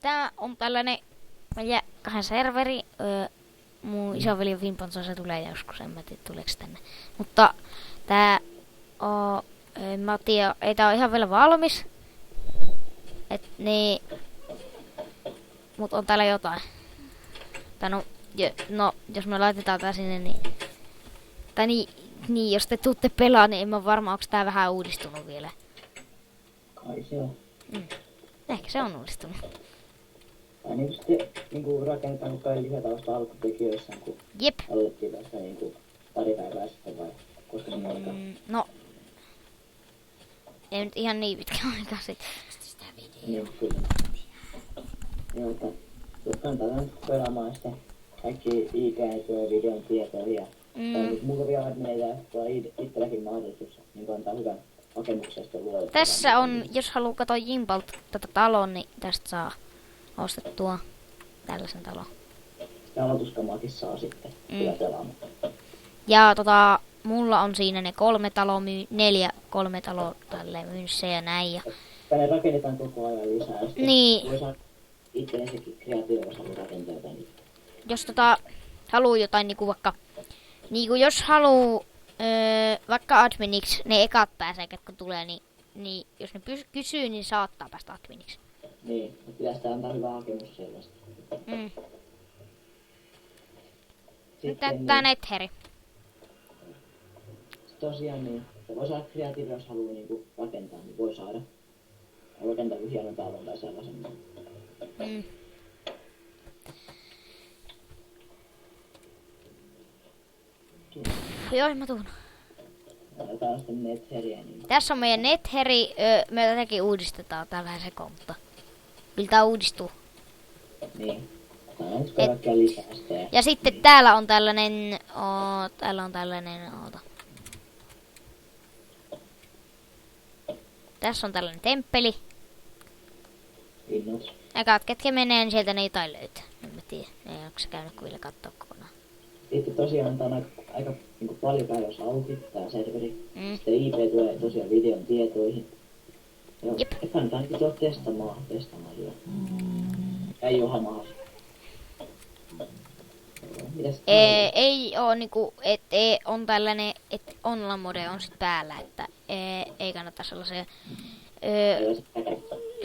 tää on tällainen meidän kahden serveri. Mun isoveli Vimpanso se tulee joskus, en mä tiedä tuleeko tänne. Mutta tää on, en mä tiedä, ei tää ole ihan vielä valmis. Niin, mut on täällä jotain. Tai no, jos me laitetaan tää sinne, niin... Tai niin, jos te tuutte pelaa, niin en mä varma, onko tää vähän uudistunut vielä. Kai se on. Ehkä se on uudistunut. Tai niinku sitten niinku rakennetaan kai lisätä vasta alkutekijöissä, kun Jep. aloitettiin vasta niinku pari päivää sitten vai koska se alkaa. No. Ei nyt ihan niin pitkä aika sit. Niin, kyllä. Joo, että kannattaa nyt pelaamaan sitten kaikki ikääntyä videon tietoja. Tai mulla vielä meillä itselläkin mahdollisuus niin antaa hyvän hakemuksen sitten luoda. Tässä on, jos haluaa katsoa Jimpalta tätä talon, niin tästä saa ostettua tällaisen talon. Sitä aloituskamaakin saa sitten kyllä pelaamaan. Ja mulla on siinä ne 3 taloa, 3 taloa tälleen myynnissä ja näin. Ja... Tänne rakennetaan koko ajan lisää. Niin. Voi saada itsellensäkin kreatiivisesti rakentaa jotain. Jos haluu jotain niinku vaikka... Niinku jos haluu vaikka adminiksi, ne ekat pääsee, kun tulee, niin jos ne kysyy, niin saattaa päästä adminiksi. Niin, mutta pitäisi sitä antaa hyvä hakemus sellaista. Sitten tää Netheri. Tosiaan niin, se voi saada kreatiivia, jos haluaa niinku rakentaa, niin voi saada. Rakentaa hienon talon tai sellaisen. Joo, mä tuun. Tää on sitten Netheriä. Niin... Tässä on meidän Netheri. Me tätäkin uudistetaan tää vähän sekoon, mutta kyllä tää uudistuu. Niin. Tää on nyt kaikkea lisää sitä. Ja sitten täällä on tällainen... Oota. Tässä on tällainen temppeli. Innot. Ekat ketkä menee, niin sieltä ne jotain löytää. En mä tiedä. Ei onko se käynyt vielä kattoo kokonaan. Sitten tosiaan tää on aika niinku paljon päivässä auki, tää serveri. Sitten IP tulee tosiaan videon tietoihin. Joo, kannattaa ainakin tuoda testaamaan vielä. Ei oo hamaa. Ei oo niinku, on tällainen, että online mode on sit päällä, että ei kannata sellaisia...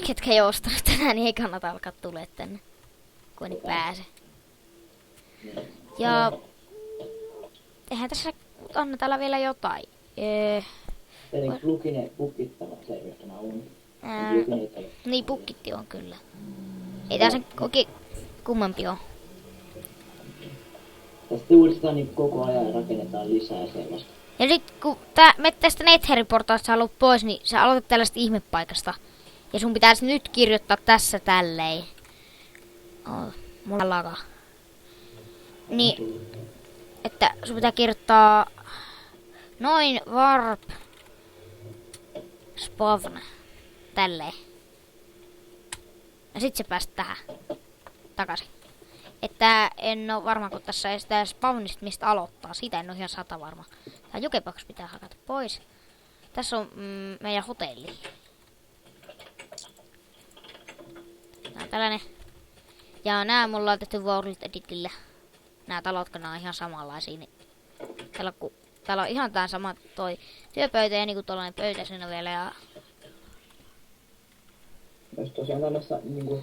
ketkä ei oo ostanut tänään, niin ei kannata alkaa tulee tänne, kun ei pääse. Ja... Eihän tässä on täällä vielä jotain. Eli plugine pukittava serverina on. Niin, pukkitti on kyllä. Ei tässä oikein kummempi oo. Tästä uudistetaan niin koko ajan ja rakennetaan lisää sellaista. Ja sit kun me tästä Netheri-portaasta haluat pois, niin sä aloitat tällaista ihmepaikasta. Ja sun pitäisi nyt kirjoittaa tässä tälleen. Mulla lakaa. Niin, että sun pitää kirjoittaa noin warp spawn tälleen. Ja sit sä pääst tähän takaisin. Että en oo varma, kun tässä ei sitä spawnista mistä aloittaa. Siitä en oo ihan 100 varma. Tää jokebox pitää hakata pois. Tässä on meidän hotelli. Tää on tällainen. Ja nää mulla on tehty World Editillä. Nää talot, kun nää on ihan samanlaisia. Niin täällä on ihan tää sama toi työpöytä ja niinku tollanen pöytä siinä vielä. Ja... Jos tosiaan tällaista niinku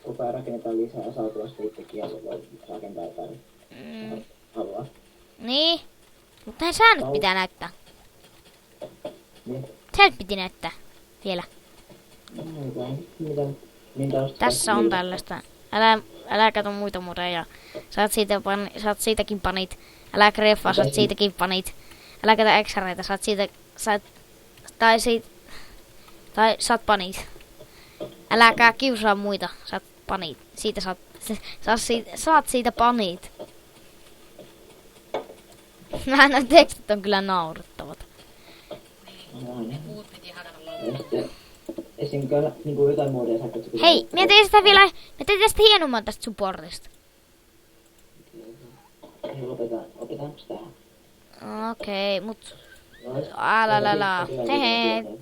koko ajan rakennetaan lisää ja saa tulla sitten itsekin ja voi rakentaa jotain haluaa. Niin. Mutta sä nyt pitää näyttää. Niin. Sä nyt piti näyttää vielä. Mitä tässä on tällaista. Älä kato muita modeja. Saat siitäkin panit. Älä greffaa, saat siitäkin panit. Älä kato X-reita, saat panit. Äläkää kiusaa muita, saat panit. Saat siitä panit. Nämä tekstit on kyllä naurettavat. Esim. Niinku jotain muodia sä katsotaan. Hei, mä tein sitä vielä, mä tein tästä hienomman tästä supportista. Opetaanko tähän? Okei, mut... Älä. Hehe.